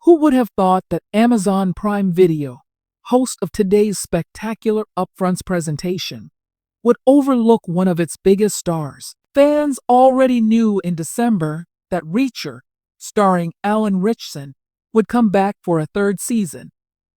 Who would have thought that Amazon Prime Video, host of today's spectacular Upfronts presentation, would overlook one of its biggest stars? Fans already knew in December that Reacher, starring Alan Ritchson, would come back for a third season.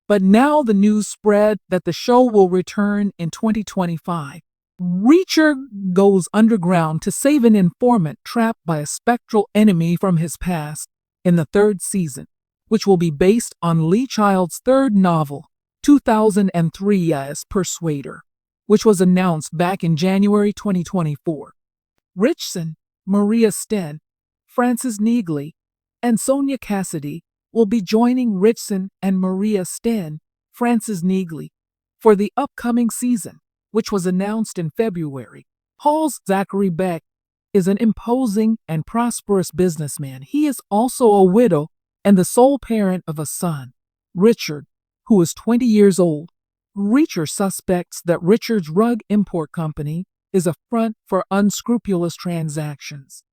But now the news spread that the show will return in 2025. Reacher goes underground to save an informant trapped by a spectral enemy from his past in the third season, which will be based on Lee Child's third novel, 2003's Persuader, which was announced back in January 2024. Ritchson, Maria Sten, Frances Neagley, and Sonia Cassidy will be joining Ritchson and Maria Sten, Frances Neagley, for the upcoming season, which was announced in February. Hall's Zachary Beck is an imposing and prosperous businessman. He is also a widow and the sole parent of a son, Richard, who is 20 years old. Reacher suspects that Richard's rug import company is a front for unscrupulous transactions.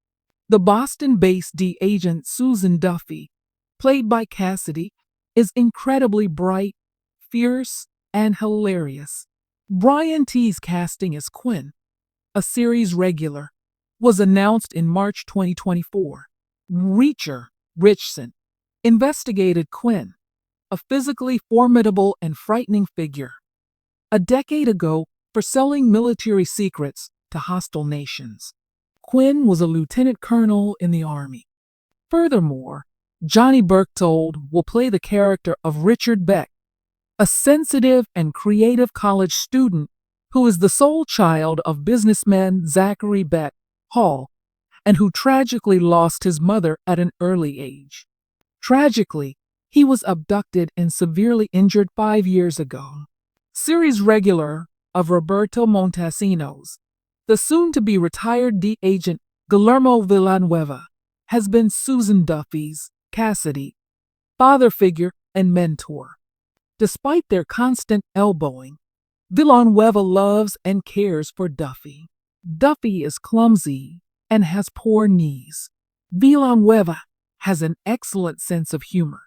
The Boston-based D agent Susan Duffy, played by Cassidy, is incredibly bright, fierce, and hilarious. Brian T's casting as Quinn, a series regular, was announced in March 2024. Reacher, Ritchson, investigated Quinn, a physically formidable and frightening figure, a decade ago for selling military secrets to hostile nations. Quinn was a lieutenant colonel in the Army. Furthermore, Johnny Berchtold will play the character of Richard Beck, a sensitive and creative college student who is the sole child of businessman Zachary Beck Hall and who tragically lost his mother at an early age. Tragically, he was abducted and severely injured 5 years ago. Series regular of Roberto Montesinos, the soon-to-be retired D agent Guillermo Villanueva, has been Susan Duffy's, Cassidy, father figure and mentor. Despite their constant elbowing, Villanueva loves and cares for Duffy. Duffy is clumsy and has poor knees. Villanueva has an excellent sense of humor.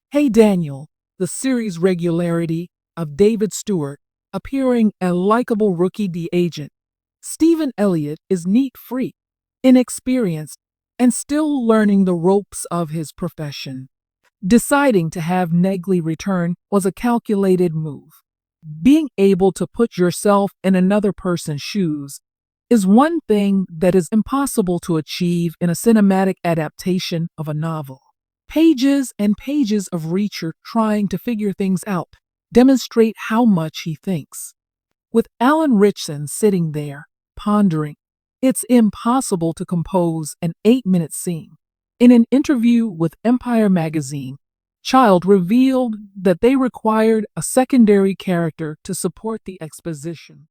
Hey Daniel, the series regularity of David Stewart, appearing a likable rookie D agent. Stephen Elliott is neat-free, inexperienced, and still learning the ropes of his profession. Deciding to have Neagley return was a calculated move. Being able to put yourself in another person's shoes is one thing that is impossible to achieve in a cinematic adaptation of a novel. Pages and pages of Reacher trying to figure things out demonstrate how much he thinks. With Alan Ritchson sitting there, pondering, it's impossible to compose an 8-minute scene. In an interview with Empire magazine, Child revealed that they required a secondary character to support the exposition.